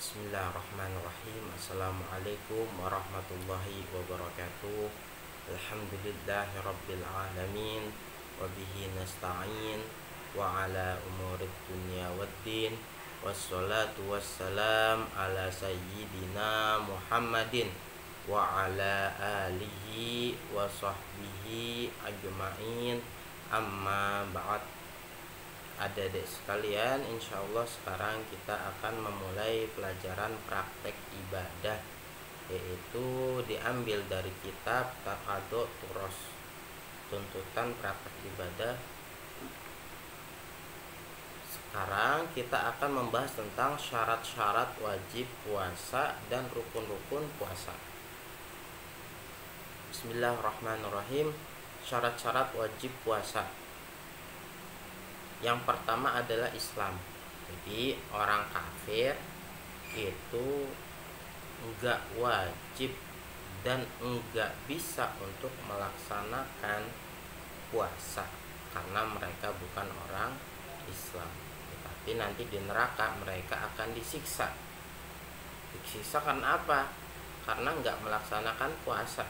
Bismillahirrahmanirrahim. Assalamualaikum warahmatullahi wabarakatuh. Alhamdulillahirabbil alamin wa bihi nasta'in wa ala umurid dunya waddin. Wassalatu wassalam ala sayyidina Muhammadin wa ala alihi wa sahbihi ajma'in. Amma ba'd. Adik-adik sekalian, insya Allah sekarang kita akan memulai pelajaran praktek ibadah, yaitu diambil dari kitab Taqadud Turos, tuntutan praktek ibadah. Sekarang kita akan membahas tentang syarat-syarat wajib puasa dan rukun-rukun puasa. Bismillahirrahmanirrahim. Syarat-syarat wajib puasa. Yang pertama adalah Islam. Jadi orang kafir itu enggak wajib dan enggak bisa untuk melaksanakan puasa karena mereka bukan orang Islam. Tetapi nanti di neraka mereka akan disiksa. Disiksa karena apa? Karena enggak melaksanakan puasa.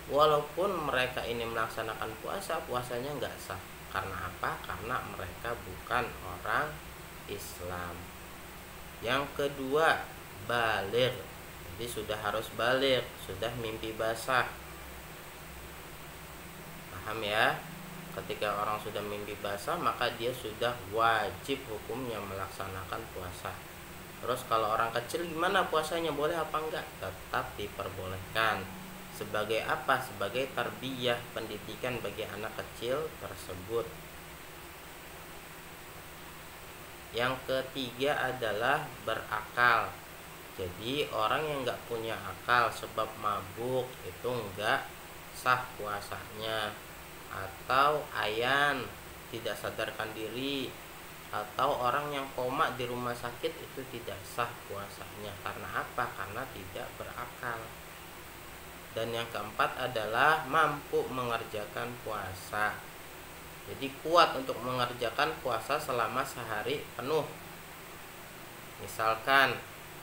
Walaupun mereka ini melaksanakan puasa, puasanya enggak sah. Karena apa? Karena mereka bukan orang Islam. Yang kedua, baligh. Jadi sudah harus baligh, sudah mimpi basah. Paham ya? Ketika orang sudah mimpi basah, maka dia sudah wajib hukumnya melaksanakan puasa. Terus kalau orang kecil gimana puasanya? Boleh apa enggak? Tetap diperbolehkan. Sebagai apa? Sebagai tarbiyah, pendidikan bagi anak kecil tersebut. Yang ketiga adalah berakal. Jadi orang yang nggak punya akal sebab mabuk itu nggak sah puasanya. Atau ayan, tidak sadarkan diri, atau orang yang koma di rumah sakit itu tidak sah puasanya. Karena apa? Karena tidak berakal. Dan yang keempat adalah mampu mengerjakan puasa. Jadi kuat untuk mengerjakan puasa selama sehari penuh. Misalkan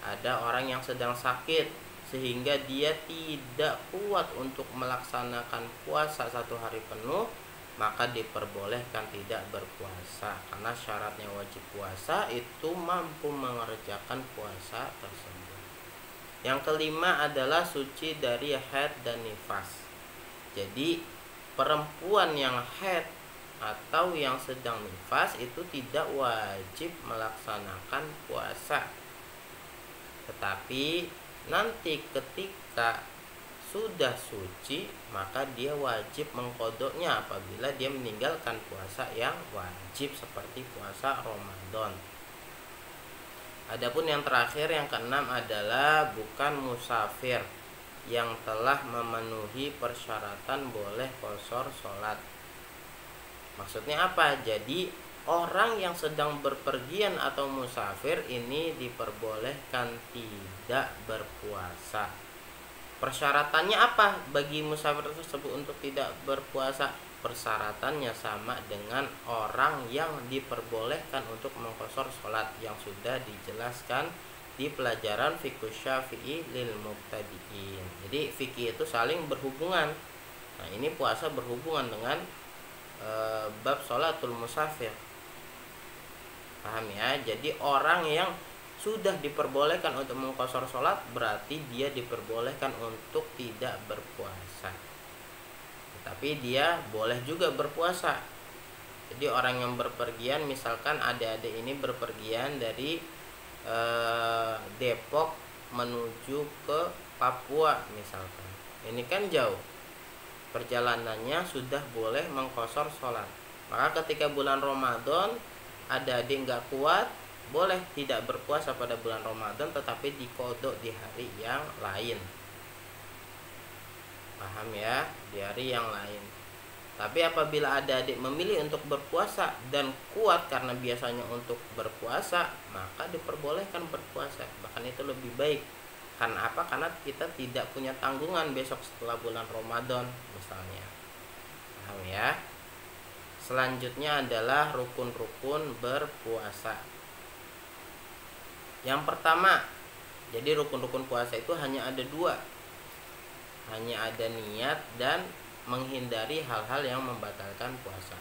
ada orang yang sedang sakit sehingga dia tidak kuat untuk melaksanakan puasa satu hari penuh, maka diperbolehkan tidak berpuasa. Karena syaratnya wajib puasa itu mampu mengerjakan puasa tersebut. Yang kelima adalah suci dari haid dan nifas. Jadi perempuan yang haid atau yang sedang nifas itu tidak wajib melaksanakan puasa. Tetapi nanti ketika sudah suci, maka dia wajib mengqodoknya apabila dia meninggalkan puasa yang wajib seperti puasa Ramadan. Adapun yang terakhir, yang keenam adalah bukan musafir yang telah memenuhi persyaratan boleh qashar sholat. Maksudnya apa? Jadi orang yang sedang berpergian atau musafir ini diperbolehkan tidak berpuasa. Persyaratannya apa bagi musafir tersebut untuk tidak berpuasa? Persyaratannya sama dengan orang yang diperbolehkan untuk mengqashar sholat yang sudah dijelaskan di pelajaran Fiqh Syafi'i lil Mubtadi'in. Jadi fikih itu saling berhubungan. Nah, ini puasa berhubungan dengan bab sholatul musafir. Paham ya? Jadi orang yang sudah diperbolehkan untuk mengqashar sholat berarti dia diperbolehkan untuk tidak berpuasa. Tapi dia boleh juga berpuasa. Jadi orang yang berpergian, misalkan adik-adik ini berpergian dari Depok menuju ke Papua misalkan. Ini kan jauh. Perjalanannya sudah boleh mengqashar sholat. Maka ketika bulan Ramadan adik-adik nggak kuat, boleh tidak berpuasa pada bulan Ramadan tetapi diqodok di hari yang lain. Paham ya? Di hari yang lain. Tapi apabila adik-adik memilih untuk berpuasa dan kuat karena biasanya untuk berpuasa, maka diperbolehkan berpuasa. Bahkan itu lebih baik. Karena apa? Karena kita tidak punya tanggungan besok setelah bulan Ramadan misalnya. Paham ya? Selanjutnya adalah rukun-rukun berpuasa. Yang pertama, jadi rukun-rukun puasa itu hanya ada dua, hanya ada niat dan menghindari hal-hal yang membatalkan puasa.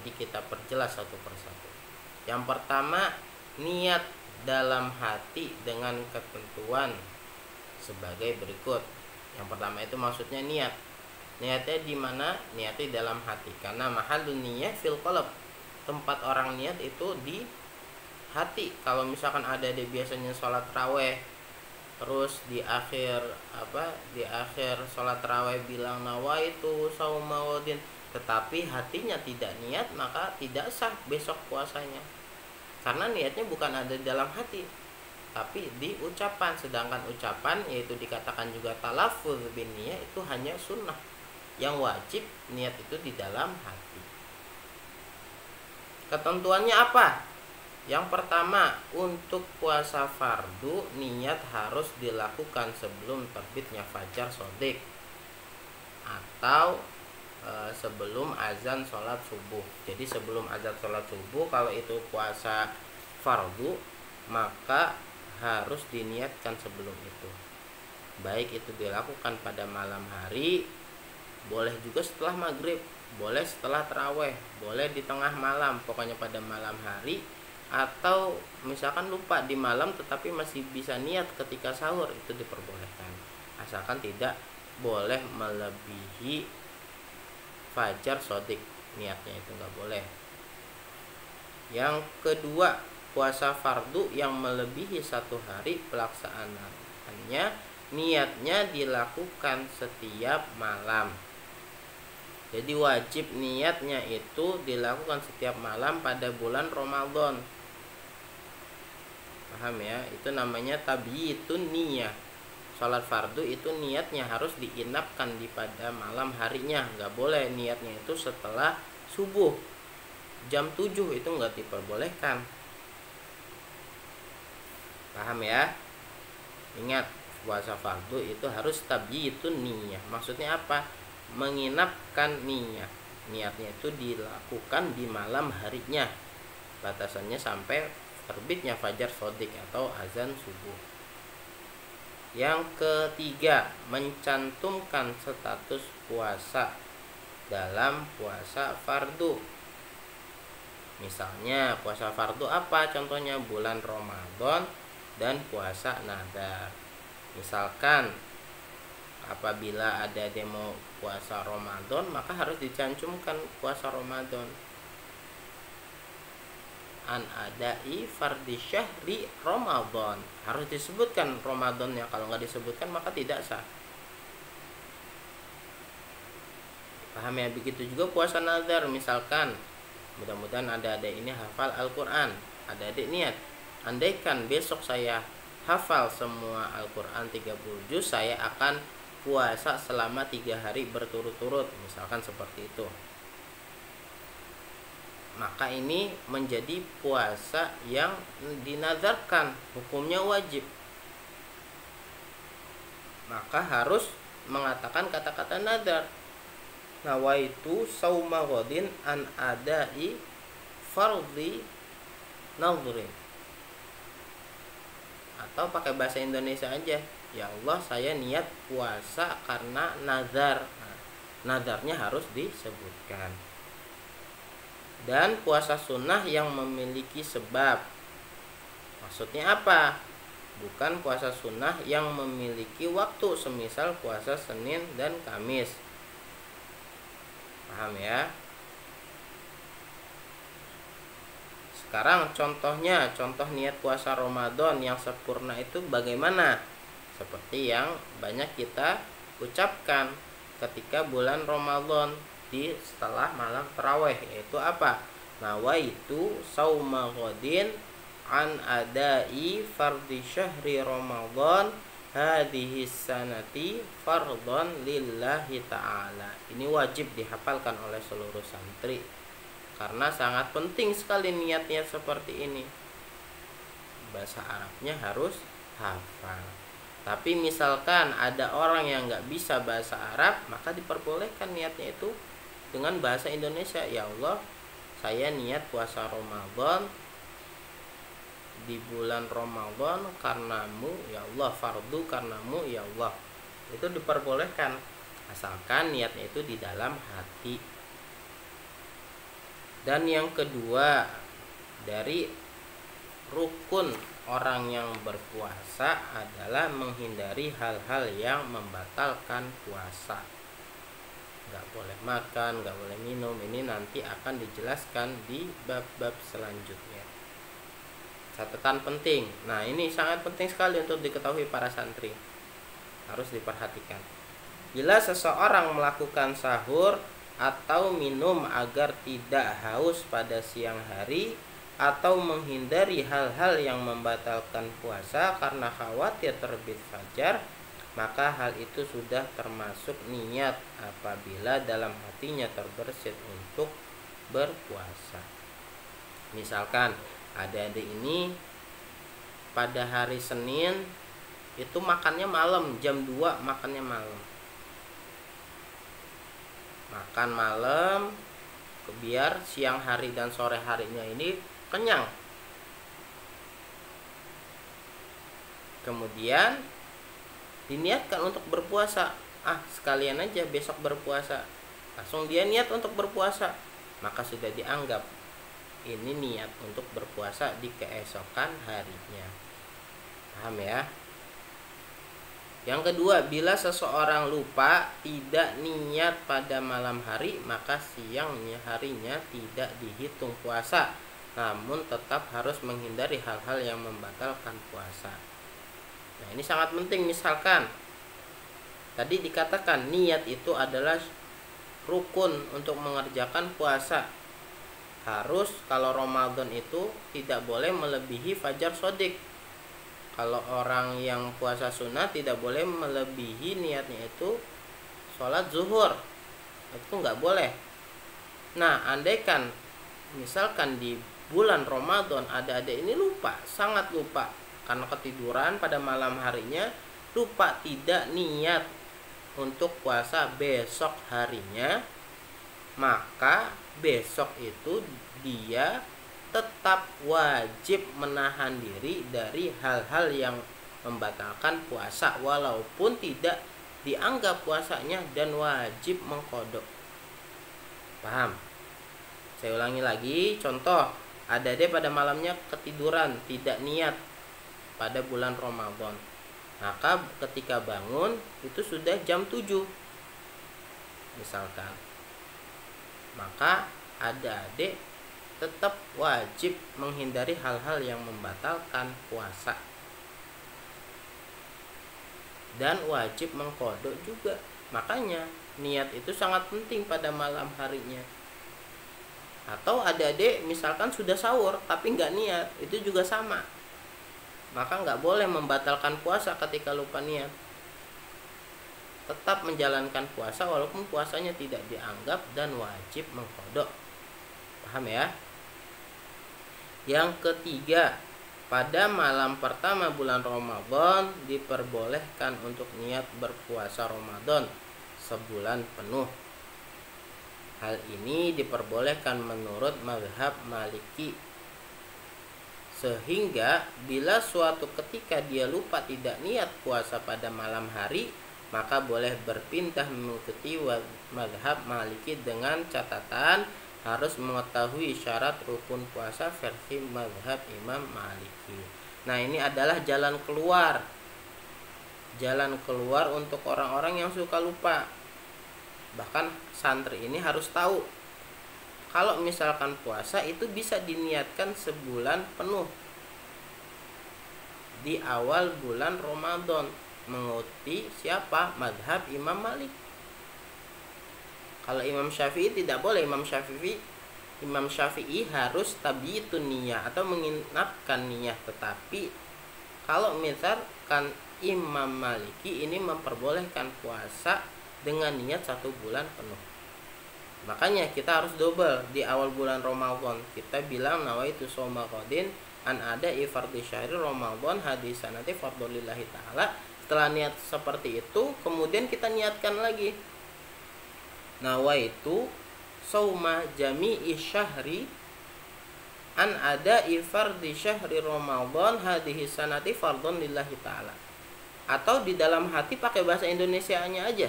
Jadi kita perjelas satu persatu. Yang pertama, niat dalam hati dengan ketentuan sebagai berikut. Yang pertama itu maksudnya niat. Niatnya di mana? Niatnya dalam hati. Karena mahallun niyah fil qalb. Tempat orang niat itu di hati. Kalau misalkan ada dia biasanya sholat raweh, terus di akhir sholat raweh bilang nawaitu sauma wadin, tetapi hatinya tidak niat, maka tidak sah besok puasanya. Karena niatnya bukan ada di dalam hati, tapi di ucapan. Sedangkan ucapan, yaitu dikatakan juga talaffuz bin niyah, itu hanya sunnah. Yang wajib niat itu di dalam hati. Ketentuannya apa? Yang pertama, untuk puasa fardu niat harus dilakukan sebelum terbitnya fajar shodiq atau sebelum azan sholat subuh. Jadi sebelum azan sholat subuh, kalau itu puasa fardu, maka harus diniatkan sebelum itu. Baik itu dilakukan pada malam hari, boleh juga setelah maghrib, boleh setelah taraweh, boleh di tengah malam, pokoknya pada malam hari. Atau misalkan lupa di malam tetapi masih bisa niat ketika sahur, itu diperbolehkan, asalkan tidak boleh melebihi fajar shodiq, niatnya itu nggak boleh. Yang kedua, puasa fardu yang melebihi 1 hari pelaksanaannya, niatnya dilakukan setiap malam. Jadi wajib niatnya itu dilakukan setiap malam pada bulan Ramadan. Paham ya? Itu namanya tabyitun niyah. Salat fardu itu niatnya harus diinapkan di pada malam harinya. Nggak boleh niatnya itu setelah subuh jam 7, itu nggak diperbolehkan. Paham ya? Ingat, puasa fardu itu harus tabyitun niyah. Maksudnya apa? Menginapkan niat. Niatnya itu dilakukan di malam harinya, batasannya sampai terbitnya fajar shodiq atau azan subuh. Yang ketiga, mencantumkan status puasa dalam puasa fardu. Misalnya puasa fardu apa? Contohnya bulan Ramadan dan puasa nadar. Misalkan apabila ada demo puasa Ramadan, maka harus dicantumkan puasa Ramadan. An adai fardhi syahri Ramadan, harus disebutkan Ramadannya. Kalau nggak disebutkan maka tidak sah. Paham ya? Begitu juga puasa nazar. Misalkan mudah-mudahan ada-adik ini hafal Al-Quran. Ada-adik niat, andaikan besok saya hafal semua Al-Quran 30 juz, saya akan puasa selama 3 hari berturut-turut, misalkan seperti itu. Maka ini menjadi puasa yang dinazarkan, hukumnya wajib. Maka harus mengatakan kata-kata nazar. Nawaitu sauma ghadin an adai fardhi nadhrin. Atau pakai bahasa Indonesia aja, ya Allah saya niat puasa karena nazar. Nah, nazarnya harus disebutkan. Dan puasa sunnah yang memiliki sebab. Maksudnya apa? Bukan puasa sunnah yang memiliki waktu, semisal puasa Senin dan Kamis. Paham ya? Sekarang contohnya, contoh niat puasa Ramadan yang sempurna itu bagaimana? Seperti yang banyak kita ucapkan ketika bulan Ramadan di setelah malam tarawih, yaitu apa? Nawaitu sauma ghadin an adai fardhi syahri Ramadan hadhihi sanati fardhan lillahi ta'ala. Ini wajib dihafalkan oleh seluruh santri, karena sangat penting sekali niatnya seperti ini. Bahasa Arabnya harus hafal. Tapi misalkan ada orang yang nggak bisa bahasa Arab, maka diperbolehkan niatnya itu dengan bahasa Indonesia. Ya Allah, saya niat puasa Ramadan di bulan Ramadan karenamu ya Allah, fardu karenamu ya Allah, itu diperbolehkan asalkan niatnya itu di dalam hati. Dan yang kedua, dari rukun orang yang berpuasa adalah menghindari hal-hal yang membatalkan puasa. Nggak boleh makan, nggak boleh minum. Ini nanti akan dijelaskan di bab-bab selanjutnya. Catatan penting. Nah, ini sangat penting sekali untuk diketahui para santri. Harus diperhatikan. Bila seseorang melakukan sahur atau minum agar tidak haus pada siang hari, atau menghindari hal-hal yang membatalkan puasa karena khawatir terbit fajar, maka hal itu sudah termasuk niat apabila dalam hatinya terbersit untuk berpuasa. Misalkan adik-adik ini pada hari Senin itu makannya malam, jam 2 makannya malam. Makan malam biar siang hari dan sore harinya ini kenyang. Kemudian diniatkan untuk berpuasa. Sekalian aja besok berpuasa. Langsung dia niat untuk berpuasa. Maka sudah dianggap ini niat untuk berpuasa di keesokan harinya. Paham ya? Yang kedua, bila seseorang lupa tidak niat pada malam hari, maka siangnya harinya tidak dihitung puasa, namun tetap harus menghindari hal-hal yang membatalkan puasa. Nah, ini sangat penting. Misalkan tadi dikatakan niat itu adalah rukun untuk mengerjakan puasa. Harus kalau Ramadan itu tidak boleh melebihi fajar shodiq. Kalau orang yang puasa sunnah tidak boleh melebihi niatnya itu sholat zuhur. Itu nggak boleh. Nah, andaikan misalkan di bulan Ramadan adik-adik ini lupa, sangat lupa karena ketiduran pada malam harinya, lupa tidak niat untuk puasa besok harinya, maka besok itu dia tetap wajib menahan diri dari hal-hal yang membatalkan puasa walaupun tidak dianggap puasanya, dan wajib mengqadha. Paham? Saya ulangi lagi, contoh adik-adik pada malamnya ketiduran, tidak niat pada bulan Ramadan. Maka ketika bangun itu sudah jam 7 misalkan. Maka adik-adik tetap wajib menghindari hal-hal yang membatalkan puasa, dan wajib mengqadha juga. Makanya niat itu sangat penting pada malam harinya. Atau adik-adik misalkan sudah sahur tapi nggak niat, itu juga sama. Maka nggak boleh membatalkan puasa ketika lupa niat. Tetap menjalankan puasa walaupun puasanya tidak dianggap, dan wajib mengqadha. Paham ya? Yang ketiga, pada malam pertama bulan Ramadan diperbolehkan untuk niat berpuasa Ramadan sebulan penuh. Hal ini diperbolehkan menurut mazhab Maliki. Sehingga bila suatu ketika dia lupa tidak niat puasa pada malam hari, maka boleh berpindah mengikuti mazhab Maliki dengan catatan harus mengetahui syarat rukun puasa versi mazhab Imam Maliki. Nah, ini adalah jalan keluar. Jalan keluar untuk orang-orang yang suka lupa. Bahkan santri ini harus tahu kalau misalkan puasa itu bisa diniatkan sebulan penuh di awal bulan Ramadan, mengikuti siapa? Mazhab Imam Malik. Kalau Imam Syafi'i tidak boleh. Imam Syafi'i harus tabiyitun niyah atau menginapkan niyah. Tetapi kalau misalkan Imam Maliki ini memperbolehkan puasa dengan niat 1 bulan penuh. Makanya kita harus double di awal bulan Ramadan. Kita bilang nawaitu shauma qadin an ada fardhi syahri Ramadan hadisanati fardhulillahi ta'ala. Setelah niat seperti itu, kemudian kita niatkan lagi nawaitu shauma jami'i syahri an ada fardhi syahri Ramadan hadhihi sanati fardhon lillahi ta'ala. Atau di dalam hati pakai bahasa Indonesianya aja.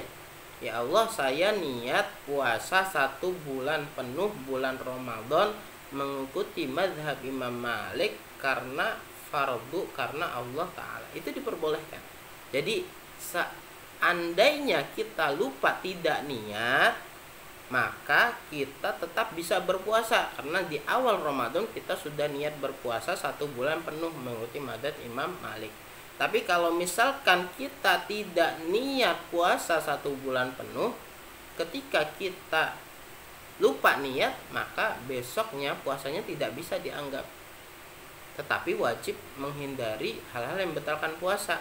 Ya Allah, saya niat puasa 1 bulan penuh bulan Ramadan mengikuti mazhab Imam Malik karena fardu, karena Allah Ta'ala. Itu diperbolehkan. Jadi seandainya kita lupa tidak niat, maka kita tetap bisa berpuasa karena di awal Ramadan kita sudah niat berpuasa 1 bulan penuh mengikuti mazhab Imam Malik. Tapi kalau misalkan kita tidak niat puasa 1 bulan penuh, ketika kita lupa niat, maka besoknya puasanya tidak bisa dianggap. Tetapi wajib menghindari hal-hal yang membatalkan puasa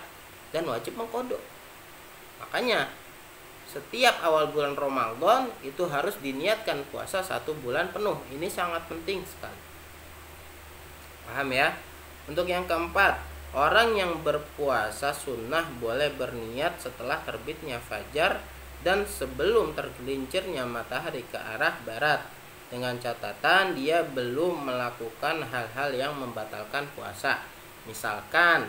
dan wajib mengqadha. Makanya setiap awal bulan Ramadan itu harus diniatkan puasa 1 bulan penuh. Ini sangat penting sekali. Paham ya? Untuk yang keempat, orang yang berpuasa sunnah boleh berniat setelah terbitnya fajar dan sebelum tergelincirnya matahari ke arah barat, dengan catatan dia belum melakukan hal-hal yang membatalkan puasa. Misalkan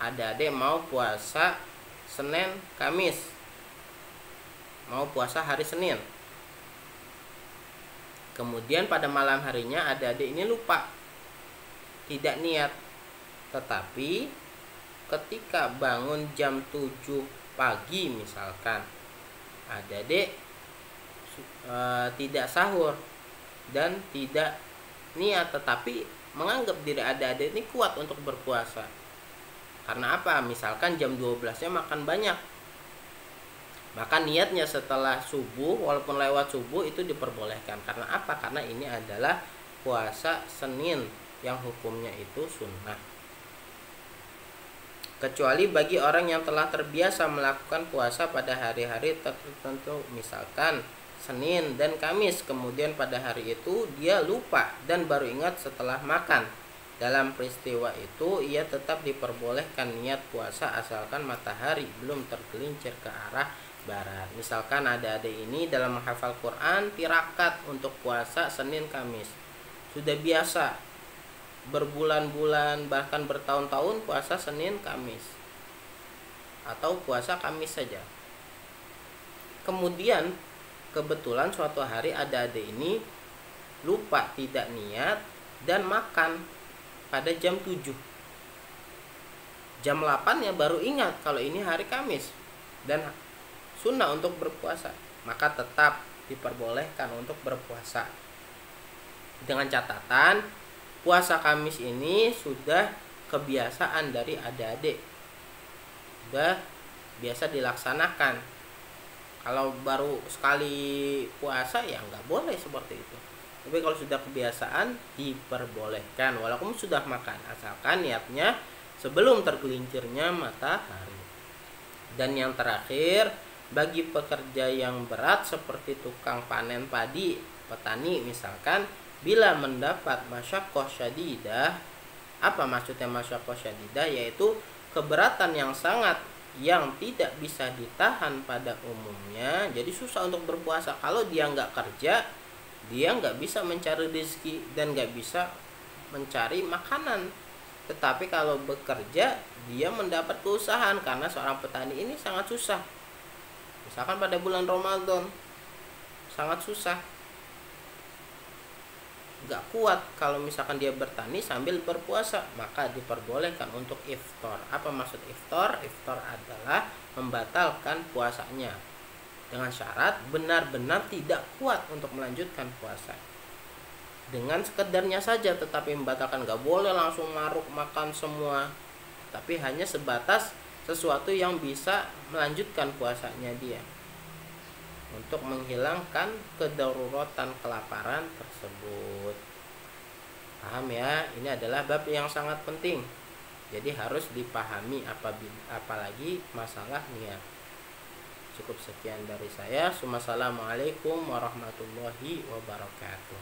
adik-adik mau puasa Senin, Kamis, mau puasa hari Senin, kemudian pada malam harinya adik-adik ini lupa, tidak niat. Tetapi ketika bangun jam 7 pagi misalkan, adik-adik tidak sahur dan tidak niat, tetapi menganggap diri adik-adik ini kuat untuk berpuasa. Karena apa? Misalkan jam 12-nya makan banyak, maka niatnya setelah subuh, walaupun lewat subuh, itu diperbolehkan. Karena apa? Karena ini adalah puasa Senin yang hukumnya itu sunnah. Kecuali bagi orang yang telah terbiasa melakukan puasa pada hari-hari tertentu, misalkan Senin dan Kamis, kemudian pada hari itu dia lupa dan baru ingat setelah makan. Dalam peristiwa itu ia tetap diperbolehkan niat puasa asalkan matahari belum tergelincir ke arah barat. Misalkan adik-adik ini dalam menghafal Quran tirakat untuk puasa Senin Kamis, sudah biasa berbulan-bulan bahkan bertahun-tahun puasa Senin Kamis atau puasa Kamis saja. Kemudian kebetulan suatu hari adik-adik ini lupa tidak niat dan makan pada jam 7. Jam 8 ya baru ingat kalau ini hari Kamis dan sunnah untuk berpuasa, maka tetap diperbolehkan untuk berpuasa. Dengan catatan puasa Kamis ini sudah kebiasaan dari adik-adik, sudah biasa dilaksanakan. Kalau baru sekali puasa ya nggak boleh seperti itu. Tapi kalau sudah kebiasaan diperbolehkan walaupun sudah makan, asalkan niatnya sebelum tergelincirnya matahari. Dan yang terakhir, bagi pekerja yang berat seperti tukang panen padi, petani misalkan, bila mendapat masyaqqah syadidah. Apa maksudnya masyaqqah syadidah? Yaitu keberatan yang sangat yang tidak bisa ditahan pada umumnya. Jadi susah untuk berpuasa. Kalau dia nggak kerja, dia nggak bisa mencari rezeki dan nggak bisa mencari makanan. Tetapi kalau bekerja, dia mendapat keusahaan karena seorang petani ini sangat susah. Misalkan pada bulan Ramadan sangat susah, nggak kuat kalau misalkan dia bertani sambil berpuasa, maka diperbolehkan untuk iftar. Apa maksud iftar? Iftar adalah membatalkan puasanya dengan syarat benar-benar tidak kuat untuk melanjutkan puasa. Dengan sekedarnya saja tetapi membatalkan, nggak boleh langsung maruk makan semua, tapi hanya sebatas sesuatu yang bisa melanjutkan puasanya dia untuk menghilangkan kedaruratan kelaparan tersebut. Paham ya? Ini adalah bab yang sangat penting, jadi harus dipahami apalagi masalah niat. Cukup sekian dari saya. Assalamualaikum warahmatullahi wabarakatuh.